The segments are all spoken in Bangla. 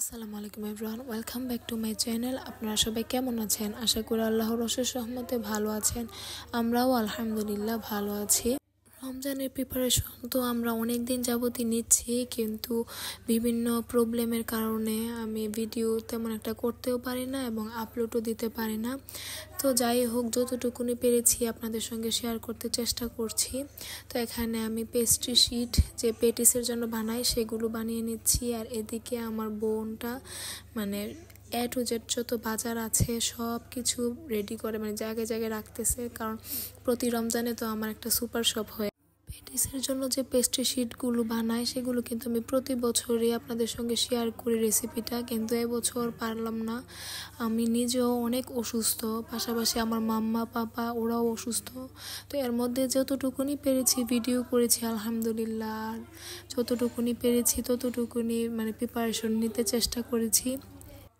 আসসালামু আলাইকুম everyone, welcome back to my channel. আপনারা সবাই কেমন আছেন? আশা করি আল্লাহর অশেষ রহমতে ভালো আছেন। আমরাও আলহামদুলিল্লাহ ভালো আছি। রমজানের প্রিপারেশন তো আমরা অনেক দিন যাবতই নিচ্ছি, কিন্তু বিভিন্ন প্রবলেমের কারণে আমি ভিডিও তেমন একটা করতেও পারি না এবং আপলোডও দিতে পারি না। তো যাই হোক, যতটুকুনি পেরেছি আপনাদের সঙ্গে শেয়ার করতে চেষ্টা করছি। তো এখানে আমি পেস্ট্রি শিট যে পেটিসের জন্য বানাই সেগুলো বানিয়ে নিচ্ছি, আর এদিকে আমার বোনটা মানে এ টু জেড যত বাজার আছে সব কিছু রেডি করে জায়গায় জায়গায় রাখতেছে, কারণ প্রতি রমজানে তো আমার একটা সুপার শপ হয়। পেটিসের জন্য যে পেস্ট্রি শিটগুলো বানাই সেগুলো কিন্তু আমি প্রতি বছরই আপনাদের সঙ্গে শেয়ার করি রেসিপিটা, কিন্তু এবছর পারলাম না। আমি নিজেও অনেক অসুস্থ, পাশাপাশি আমার মাম্মা পাপা ওরাও অসুস্থ। তো এর মধ্যে যতটুকুনি পেরেছি ভিডিও করেছি আলহামদুলিল্লাহ, আর যতটুকুনি পেরেছি ততটুকুনি প্রিপারেশন নিতে চেষ্টা করেছি।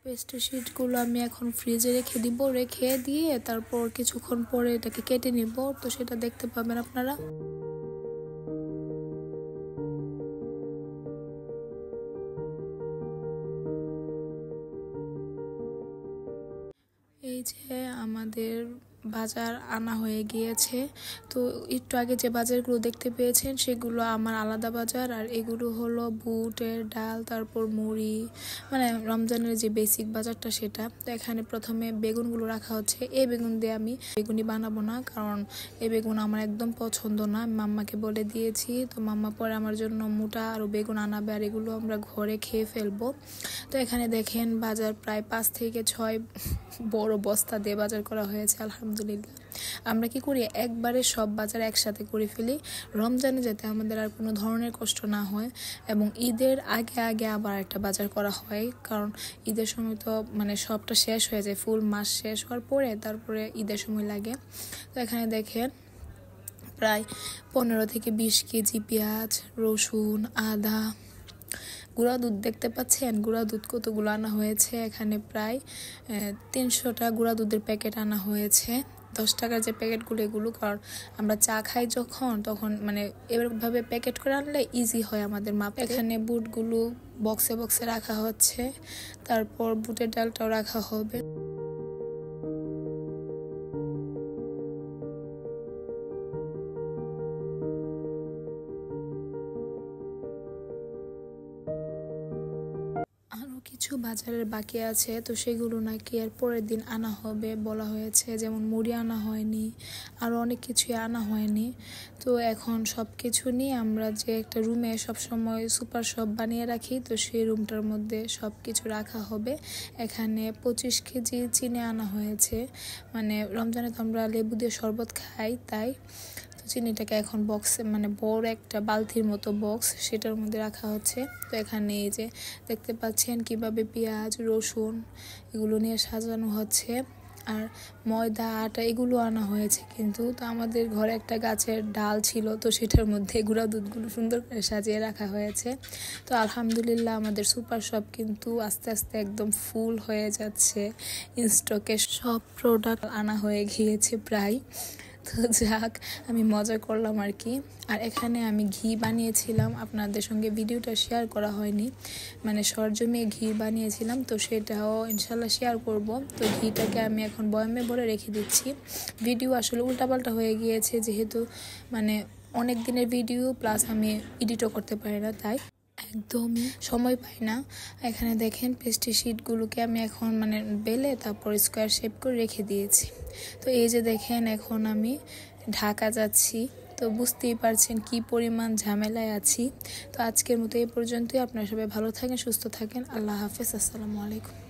পেস্ট্রি শিটগুলো আমি এখন ফ্রিজে রেখে দিব, রেখে দিয়ে তারপর কিছুক্ষণ পরে এটাকে কেটে নিব, তো সেটা দেখতে পাবেন আপনারা। এই যে আমাদের বাজার আনা হয়ে গিয়েছে। তো একটু আগে যে বাজারগুলো দেখতে পেয়েছেন সেগুলো আমার আলাদা বাজার, আর এগুলো হলো বুটের ডাল, তারপর মুড়ি, রমজানের যে বেসিক বাজারটা সেটা। তো এখানে প্রথমে বেগুনগুলো রাখা হচ্ছে। এই বেগুন দিয়ে আমি বেগুনি বানাবো না, কারণ এই বেগুন আমার একদম পছন্দ না। আমি মাম্মাকে বলে দিয়েছি, তো মাম্মা পরে আমার জন্য মোটা আরও বেগুন আনাবে, আর এগুলো আমরা ঘরে খেয়ে ফেলবো। তো এখানে দেখেন বাজার প্রায় 5 থেকে 6 বড় বস্তা দিয়ে বাজার করা হয়েছে আলহামদুলিল্লাহ। আমরা কি করি, একবারে সব বাজার একসাথে করে ফেলি, রমজানে যাতে আমাদের আর কোনো ধরনের কষ্ট না হয়। এবং ঈদের আগে আগে আবার একটা বাজার করা হয়, কারণ ঈদের সময় তো সবটা শেষ হয়ে যায়, ফুল মাস শেষ হওয়ার পরে তারপরে ঈদের সময় লাগে। তো এখানে দেখেন প্রায় 15 থেকে 20 কেজি পেঁয়াজ, রসুন, আদা, গুঁড়া দুধ দেখতে পাচ্ছেন, গুঁড়া দুধ কতগুলো আনা হয়েছে। এখানে প্রায় 300টা গুঁড়া দুধের প্যাকেট আনা হয়েছে, 10 টাকার যে প্যাকেটগুলো এগুলো, কারণ আমরা চা খাই যখন তখন এভাবে প্যাকেট করে আনলে ইজি হয় আমাদের মাপ। এখানে বুটগুলো বক্সে বক্সে রাখা হচ্ছে, তারপর বুটের ডালটাও রাখা হবে। আরও কিছু বাজারের বাকি আছে, তো সেগুলো নাকি এর পরের দিন আনা হবে বলা হয়েছে, যেমন মুড়ি আনা হয়নি, আরও অনেক কিছুই আনা হয়নি। তো এখন সব কিছু নিয়ে আমরা যে একটা রুমে সবসময় সুপার শপ বানিয়ে রাখি, তো সেই রুমটার মধ্যে সব কিছু রাখা হবে। এখানে 25 কেজি চিনি আনা হয়েছে, রমজানে তো আমরা লেবু দিয়ে শরবত খাই, তাই চিনিটাকে এখন বক্সে বড় একটা বালতির মতো বক্স সেটার মধ্যে রাখা হচ্ছে। তো এখানে এই যে দেখতে পাচ্ছেন কিভাবে পেঁয়াজ, রসুন এগুলো নিয়ে সাজানো হচ্ছে। আর ময়দা, আটা এগুলো আনা হয়েছে, কিন্তু তো আমাদের ঘরে একটা গাছের ডাল ছিল, তো সেটার মধ্যে গুঁড়া দুধগুলো সুন্দর করে সাজিয়ে রাখা হয়েছে। তো আলহামদুলিল্লাহ আমাদের সুপার শপ কিন্তু আস্তে আস্তে একদম ফুল হয়ে যাচ্ছে, ইনস্টকে সব প্রোডাক্ট আনা হয়ে গিয়েছে প্রায়। তো যাক, আমি মজা করলাম আর কি। আর এখানে আমি ঘি বানিয়েছিলাম, আপনাদের সঙ্গে ভিডিওটা শেয়ার করা হয়নি, সরজমিয়ে ঘি বানিয়েছিলাম, তো সেটাও ইনশাল্লাহ শেয়ার করব। তো ঘিটাকে আমি এখন বয়ামে ভরে রেখে দিচ্ছি। ভিডিও আসলে উল্টাপাল্টা হয়ে গিয়েছে, যেহেতু অনেক দিনের ভিডিও প্লাস আমি এডিটও করতে পারি না, তাই একদমই সময় পাই না। এখানে দেখেন পেস্ট্রি শিটগুলোকে আমি এখন বেলে তারপর স্কোয়ার শেপ করে রেখে দিয়েছি। তো এই যে দেখেন এখন আমি ঢাকা যাচ্ছি, তো বুঝতেই পারছেন কি পরিমাণ ঝামেলায় আছি। তো আজকের মতো এই পর্যন্তই। আপনারা সবাই ভালো থাকেন, সুস্থ থাকেন। আল্লাহ হাফেজ, আসসালামু আলাইকুম।